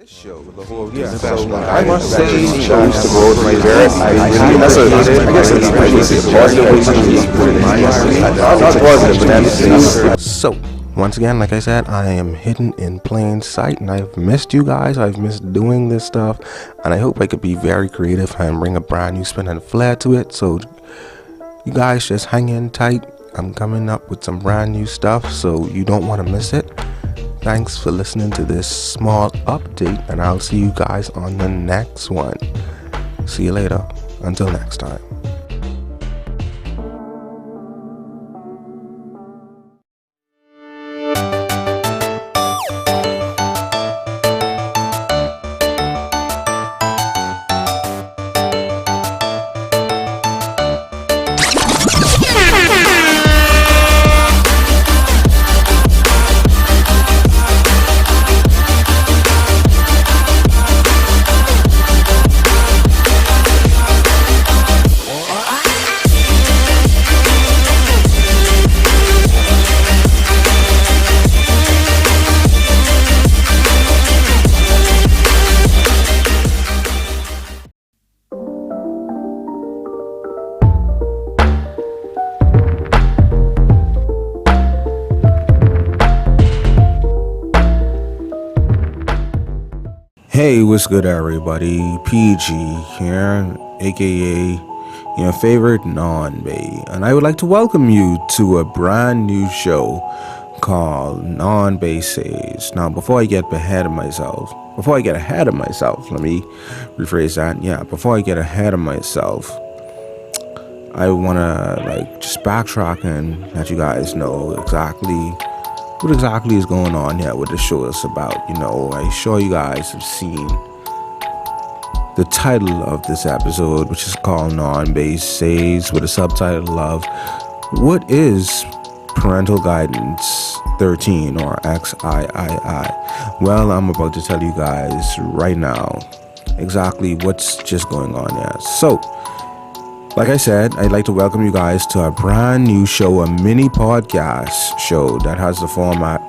show. The whole So I must say, chose to road my Barrett. I guess it's not positive, but so once again, like I said, I am hidden in plain sight, and I've missed you guys. I've missed doing this stuff, and I hope I could be very creative and bring a brand new spin and flair to it. So you guys just hang in tight. I'm coming up with some brand new stuff, so you don't want to miss it. Thanks for listening to this small update, and I'll see you guys on the next one. See you later. Until next time. Hey, what's good, everybody? PG here, aka your favorite Non Bae, and I would like to welcome you to a brand new show called Non Bae Says. Now, before I get ahead of myself, let me rephrase that. Yeah, before I get ahead of myself, I wanna just backtrack and let you guys know what exactly is going on here, what the show is about. I'm sure you guys have seen the title of this episode, which is called Non Bae Says, with a subtitle of What is Parental Guidance 13 or xiii? Well, I'm about to tell you guys right now exactly what's just going on here. So, like I said, I'd like to welcome you guys to a brand new show, a mini podcast show that has the format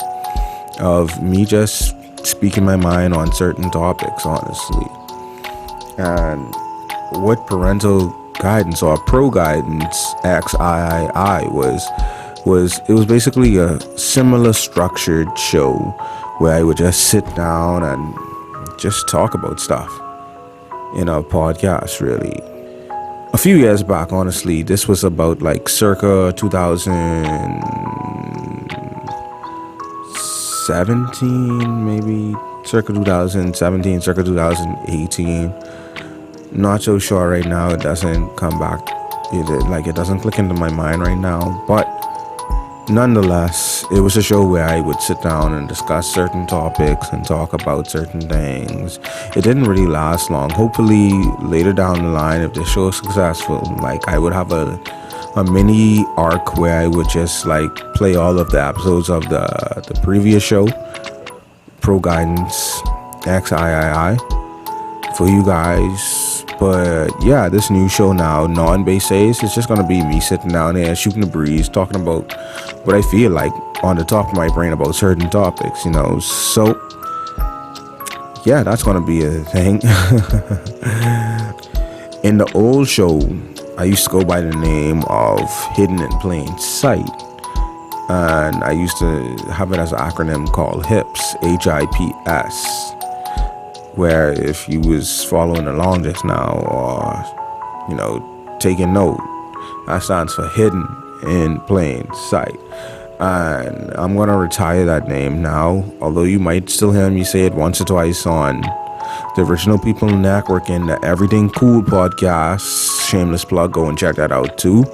of me just speaking my mind on certain topics, honestly. And what parental guidance or pro guidance xiii was basically a similar structured show where I would just sit down and just talk about stuff in a podcast, really. A few years back, honestly, this was about circa 2017, maybe circa 2017, circa 2018. Not so sure right now. It doesn't come back. It doesn't click into my mind right now. But nonetheless, it was a show where I would sit down and discuss certain topics and talk about certain things. It didn't really last long. Hopefully, later down the line, if the show is successful, I would have a mini arc where I would just play all of the episodes of the previous show, Pro Guidance xiii, for you guys. But yeah, this new show now, Non Bae Says, it's just gonna be me sitting down there shooting the breeze, talking about what I feel like on the top of my brain about certain topics, So yeah, that's gonna be a thing. In the old show, I used to go by the name of Hidden in Plain Sight, and I used to have it as an acronym called HIPS, HIPS, where if you was following along just now or taking note, that stands for Hidden in Plain Sight. And I'm gonna retire that name now, although you might still hear me say it once or twice on the Original People Network and the Everything Cool podcast. Shameless plug, go and check that out too.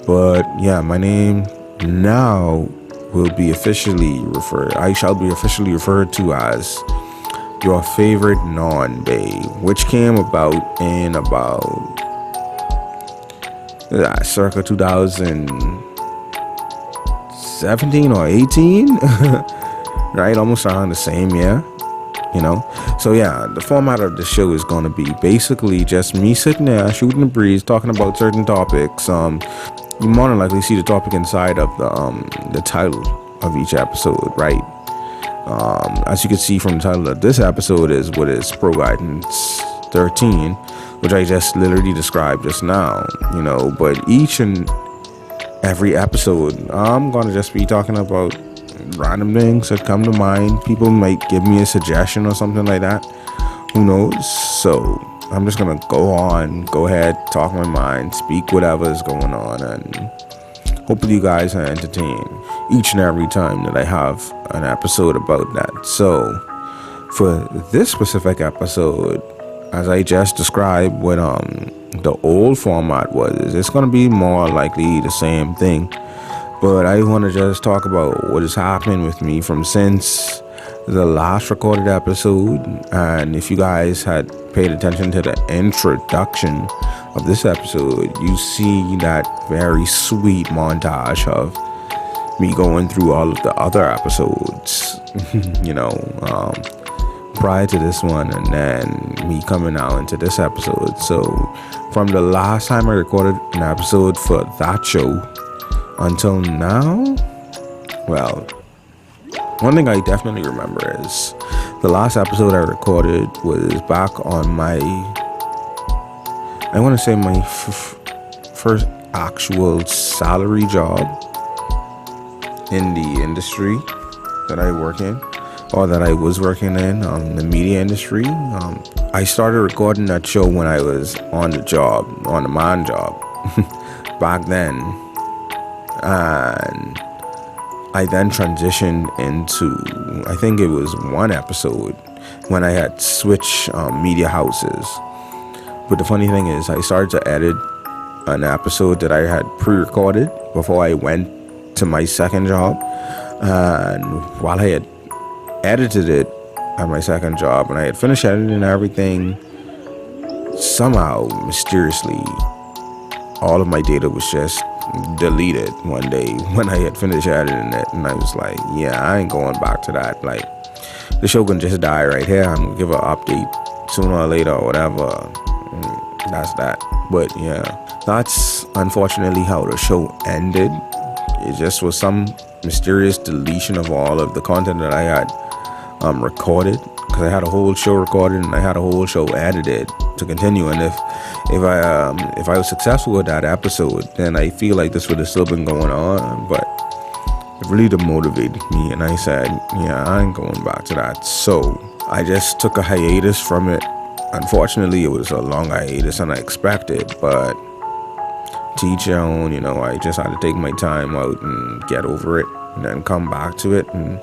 But yeah, my name now I shall be officially referred to as your favorite Non Bae, which came about in circa 2017 or 18, right? Almost around the same year, So yeah, the format of the show is going to be basically just me sitting there shooting the breeze, talking about certain topics. You more than likely see the topic inside of the title of each episode, right? As you can see from the title of this episode is what is Pro Guidance 13, which I just literally described just now, but each and every episode, I'm going to just be talking about random things that come to mind. People might give me a suggestion or something like that. Who knows? So I'm just going to go ahead, talk my mind, speak whatever is going on, and hopefully you guys are entertained each and every time that I have an episode about that. So for this specific episode, as I just described what the old format was, it's going to be more likely the same thing. But I want to just talk about what has happened with me from since the last recorded episode. And if you guys had paid attention to the introduction of this episode, you see that very sweet montage of me going through all of the other episodes, prior to this one, and then me coming out into this episode. So from the last time I recorded an episode for that show until now, well, one thing I definitely remember is the last episode I recorded was back on my, I want to say my first actual salary job in the industry that I work in, or that I was working in, the media industry. I started recording that show when I was on the man job back then. And I then transitioned into, I think it was one episode when I had switched media houses. But the funny thing is, I started to edit an episode that I had pre-recorded before I went to my second job. And while I had edited it at my second job and I had finished editing everything, somehow, mysteriously, all of my data was just deleted one day when I had finished editing it. And I was like, yeah, I ain't going back to that. Like, the show can just die right here. I'm gonna give an update sooner or later or whatever. That's that. But yeah, that's unfortunately how the show ended. It just was some mysterious deletion of all of the content that I had recorded, because I had a whole show recorded and I had a whole show edited to continue. And if I was successful with that episode, then I feel like this would have still been going on. But it really demotivated me, and I said, yeah, I ain't going back to that. So I just took a hiatus from it. Unfortunately, it was a long hiatus than I expected, but to each their own. I just had to take my time out and get over it and then come back to it. And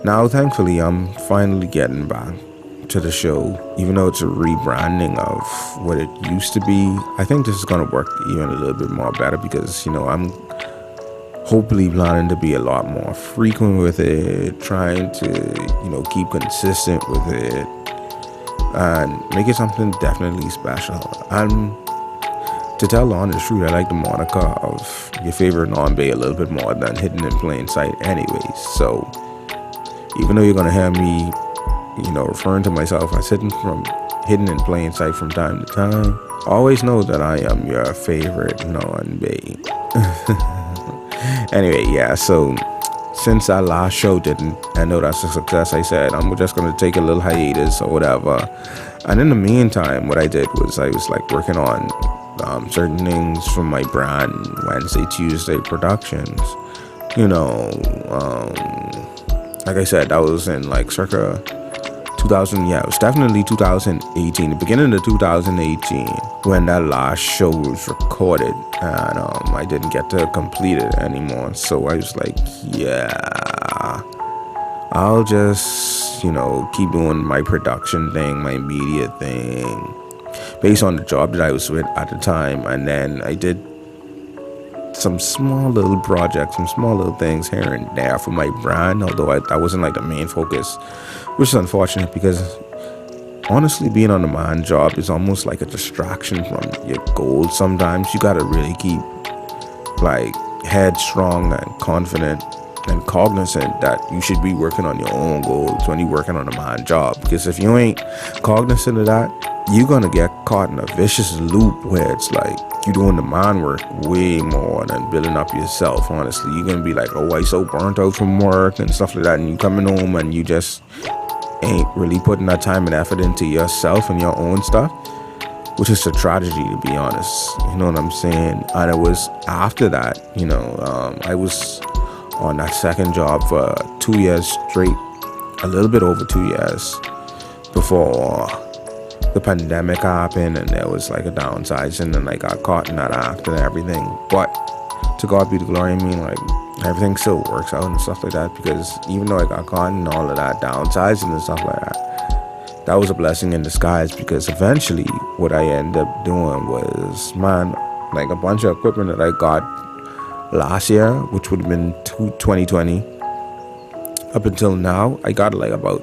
now, thankfully, I'm finally getting back to the show, even though it's a rebranding of what it used to be. I think this is going to work even a little bit more better because, I'm hopefully planning to be a lot more frequent with it, trying to, keep consistent with it and make it something definitely special. And to tell the honest truth, I like the moniker of your favorite Non Bae a little bit more than Hidden in Plain Sight anyways. So even though you're going to hear me, referring to myself as hidden in plain sight from time to time, always know that I am your favorite Non Bae. Anyway, yeah, so since that last show didn't end out as a success, I said I'm just going to take a little hiatus or whatever. And in the meantime, what I did was I was like working on certain things from my brand Wednesday, Tuesday productions. Like I said, that was in like circa 2000, it was definitely 2018, the beginning of 2018, when that last show was recorded, and I didn't get to complete it anymore. So I was like, yeah, I'll just, keep doing my production thing, my media thing, based on the job that I was with at the time. And then I did some small little projects, some small little things here and there for my brand, although that wasn't like the main focus, which is unfortunate because honestly, being on the man job is almost like a distraction from your goals. Sometimes you gotta really keep like headstrong and confident and cognizant that you should be working on your own goals when you're working on a man job, because if you ain't cognizant of that, you're gonna get caught in a vicious loop where it's like you doing the mind work way more than building up yourself. Honestly, you're gonna be like, oh, I so burnt out from work and stuff like that, and you coming home and you just ain't really putting that time and effort into yourself and your own stuff, which is a tragedy, to be honest. You know what I'm saying? And it was after that, I was on that second job for 2 years straight, a little bit over 2 years before the pandemic happened, and there was like a downsizing, and I got caught in that act and everything. But to God be the glory. I mean, like, everything still works out and stuff like that, because even though I got caught in all of that downsizing and stuff like that was a blessing in disguise, because eventually what I ended up doing was, like a bunch of equipment that I got last year, which would have been 2020, up until now, I got like about,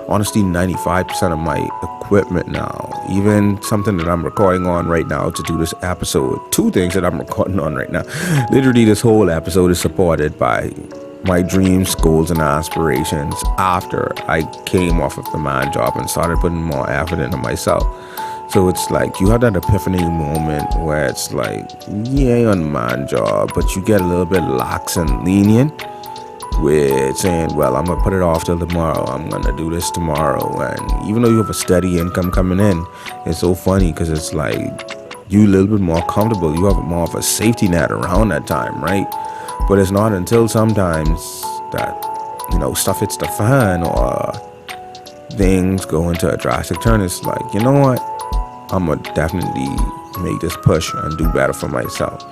honestly, 95% of my equipment now. Even something that I'm recording on right now to do this episode. 2 things that I'm recording on right now. Literally, this whole episode is supported by my dreams, goals, and aspirations after I came off of the man job and started putting more effort into myself. So it's like you have that epiphany moment where it's like, yeah, on the man job, but you get a little bit lax and lenient with saying, well, I'm gonna put it off till tomorrow, I'm gonna do this tomorrow. And even though you have a steady income coming in, it's so funny because it's like you a little bit more comfortable, you have more of a safety net around that time, right? But it's not until sometimes that stuff hits the fan or things go into a drastic turn, it's like, you know what, I'm gonna definitely make this push and do better for myself.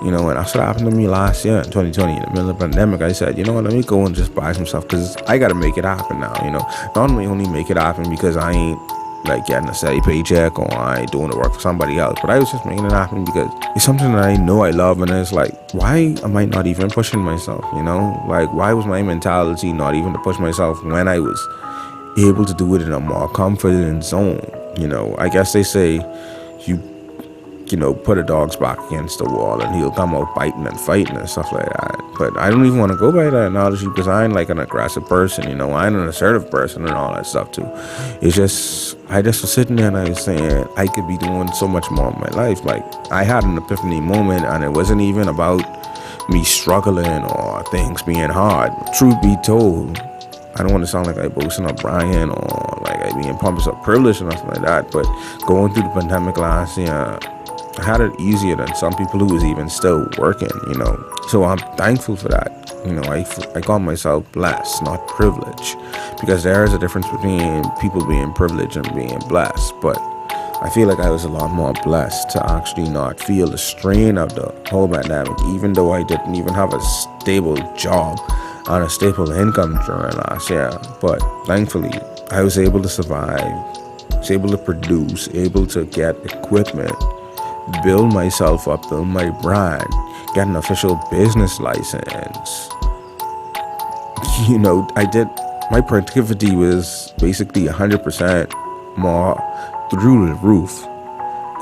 And that's what happened to me last year in 2020, in the middle of the pandemic. I said, what, let me go and just buy some stuff, because I got to make it happen now, Not only make it happen because I ain't like getting a steady paycheck or I ain't doing the work for somebody else, but I was just making it happen because it's something that I know I love, and it's like, why am I not even pushing myself, Like, why was my mentality not even to push myself when I was able to do it in a more confident zone? I guess they say you put a dog's back against the wall and he'll come out biting and fighting and stuff like that. But I don't even want to go by that analogy, because I ain't like an aggressive person, I'm an assertive person and all that stuff too. It's just, I just was sitting there and I was saying I could be doing so much more in my life. Like, I had an epiphany moment, and it wasn't even about me struggling or things being hard. Truth be told, I don't want to sound like I boasting or bragging or like I being pompous or privileged or nothing like that, but going through the pandemic last year, I had it easier than some people who was even still working, So I'm thankful for that. I call myself blessed, not privileged, because there is a difference between people being privileged and being blessed. But I feel like I was a lot more blessed to actually not feel the strain of the whole pandemic, even though I didn't even have a stable job and a stable income during last year. But thankfully, I was able to survive, was able to produce, able to get equipment, build myself up, build my brand, get an official business license. My productivity was basically 100% more through the roof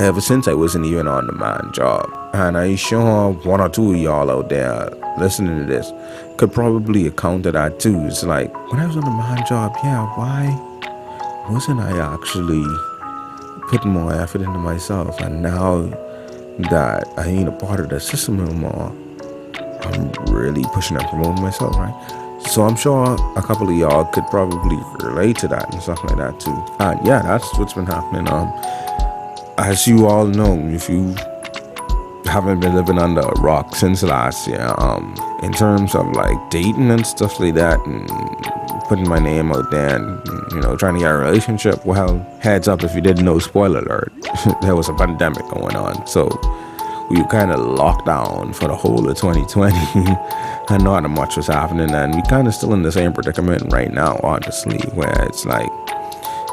ever since I wasn't even on the man job. And I sure one or two of y'all out there listening to this could probably account to that too. It's like, when I was on the man job, why wasn't I actually putting more effort into myself? And now that I ain't a part of the system anymore, I'm really pushing and promoting myself, right? So I'm sure a couple of y'all could probably relate to that and stuff like that too. And yeah, that's what's been happening. As you all know, if you haven't been living under a rock since last year, in terms of like dating and stuff like that, and putting my name out there and, trying to get a relationship, well, heads up if you didn't know, spoiler alert, there was a pandemic going on. So we were kind of locked down for the whole of 2020 and not much was happening. And we kind of still in the same predicament right now, honestly, where it's like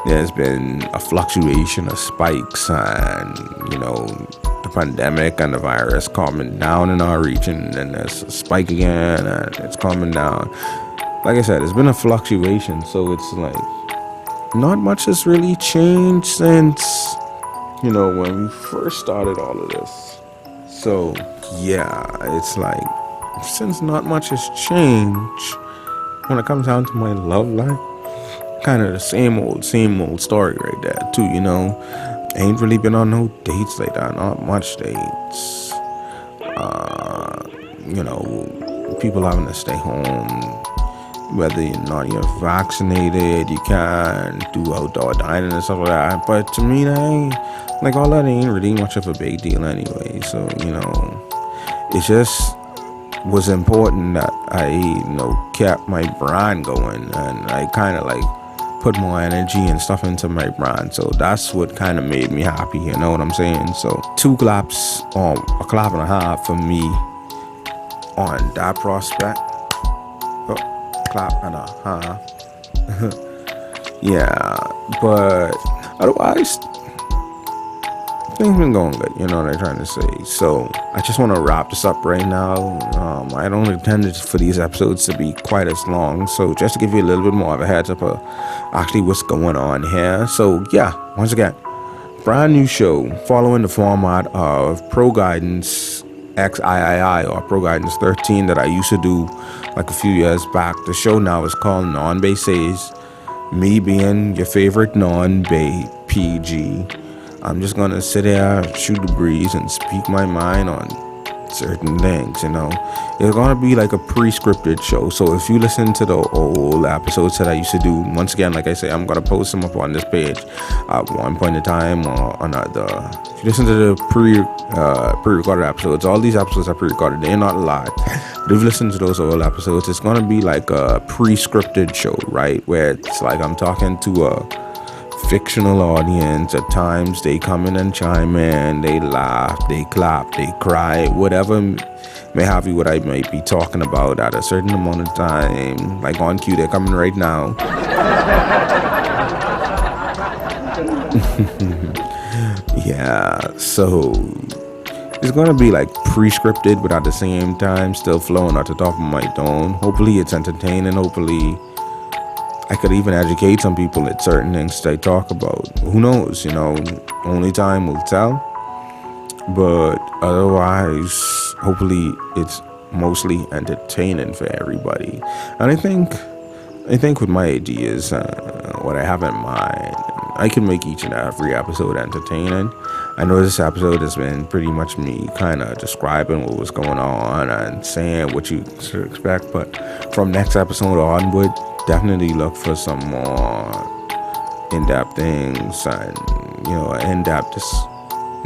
there's been a fluctuation of spikes, and, the pandemic and the virus calming down in our region, and there's a spike again and it's calming down. Like I said, it's been a fluctuation, so it's like not much has really changed since, when we first started all of this. So yeah, it's like, since not much has changed, when it comes down to my love life, kind of the same old story right there too, Ain't really been on no dates like that. Not much dates. People having to stay home. Whether or not you're vaccinated, you can do outdoor dining and stuff like that. But to me, that ain't, like, all that ain't really much of a big deal anyway. So, it just was important that I, kept my brand going, and I kind of like put more energy and stuff into my brand. So that's what kind of made me happy, you know what I'm saying? So 2 claps, or a clap and a half for me on that prospect. Clap and a half. Yeah, but otherwise, things been going good, you know what I'm trying to say. So I just want to wrap this up right now. I don't intend for these episodes to be quite as long, so just to give you a little bit more of a heads up of actually what's going on here. So yeah, once again, brand new show following the format of Pro Guidance xiii or Pro Guidance 13 that I used to do like a few years back. The show now is called Non Bae Says, me being your favorite Non Bae PG. I'm just gonna sit there, shoot the breeze, and speak my mind on certain things, It's gonna be like a pre-scripted show. So if you listen to the old episodes that I used to do, once again, like I say, I'm gonna post them up on this page at one point in time or another. If you listen to the pre-recorded episodes, all these episodes are pre-recorded. They're not live. But if you listen to those old episodes, it's gonna be like a pre-scripted show, right? Where it's like I'm talking to a fictional audience. At times they come in and chime in, they laugh, they clap, they cry, whatever may have you, what I might be talking about at a certain amount of time. Like on cue, they're coming right now. Yeah, so it's gonna be like pre-scripted, but at the same time still flowing at the top of my dome. Hopefully it's entertaining. Hopefully I could even educate some people at certain things they talk about. Who knows, only time will tell. But otherwise, hopefully it's mostly entertaining for everybody. And I think with my ideas, what I have in mind, I can make each and every episode entertaining. I know this episode has been pretty much me kind of describing what was going on and saying what you should expect. But from next episode onward, definitely look for some more in-depth things and, in-depth,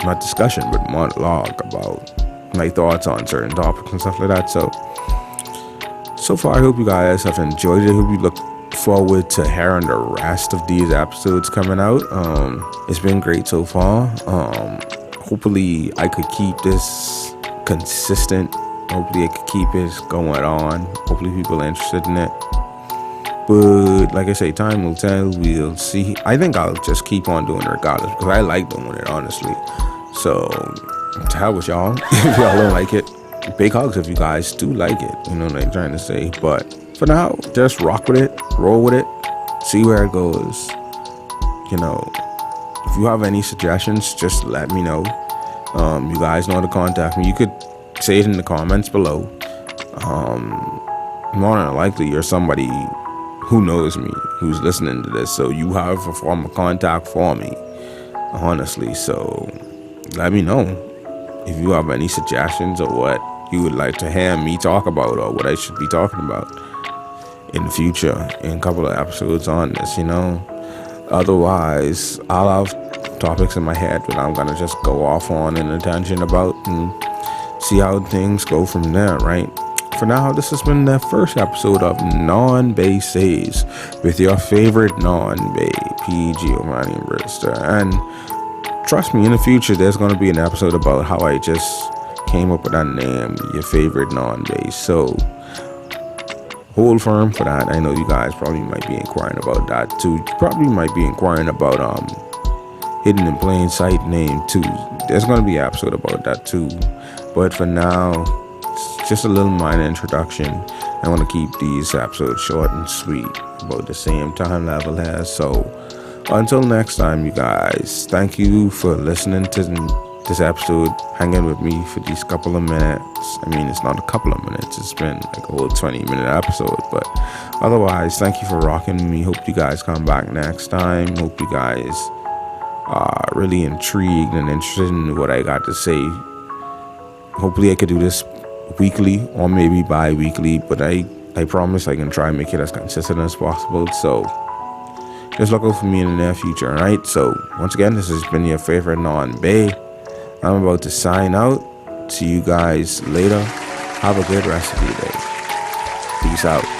not discussion, but monologue about my thoughts on certain topics and stuff like that. So far, I hope you guys have enjoyed it. I hope you look forward to hearing the rest of these episodes coming out. It's been great so far. Hopefully, I could keep this consistent. Hopefully, I could keep it going on. Hopefully, people are interested in it. But like I say, time will tell. We'll see. I think I'll just keep on doing it regardless because I like doing it, honestly. So to hell with y'all. If y'all don't like it, big hugs if you guys do like it. You know what I'm trying to say. But for now, just rock with it, roll with it, see where it goes. If you have any suggestions, just let me know. You guys know how to contact me. You could say it in the comments below. More than likely, you're somebody who knows me, who's listening to this, so you have a form of contact for me, honestly. So let me know if you have any suggestions or what you would like to hear me talk about or what I should be talking about in the future in a couple of episodes on this. Otherwise, I'll have topics in my head that I'm gonna just go off on in a tangent about and see how things go from there, right? For now, this has been the first episode of Non Bae Says with your favorite Non Bae, P-Giovanni. And trust me, in the future, there's going to be an episode about how I just came up with that name, your favorite Non Bae. So hold firm for that. I know you guys probably might be inquiring about that too. You probably might be inquiring about hidden in plain sight name too. There's going to be an episode about that too. But for now, just a little minor introduction. I want to keep these episodes short and sweet, about the same time level here. So until next time, you guys, thank you for listening to this episode, hanging with me for these couple of minutes. I mean, it's not a couple of minutes, it's been like a whole 20-minute episode, but otherwise, thank you for rocking with me. Hope you guys come back next time. Hope you guys really intrigued and interested in what I got to say. Hopefully I could do this weekly or maybe bi-weekly, but I promise I can try and make it as consistent as possible. So just look out for me in the near future. Alright, so once again, this has been your favorite Non Bae. I'm about to sign out. See you guys later. Have a good rest of your day. Peace out.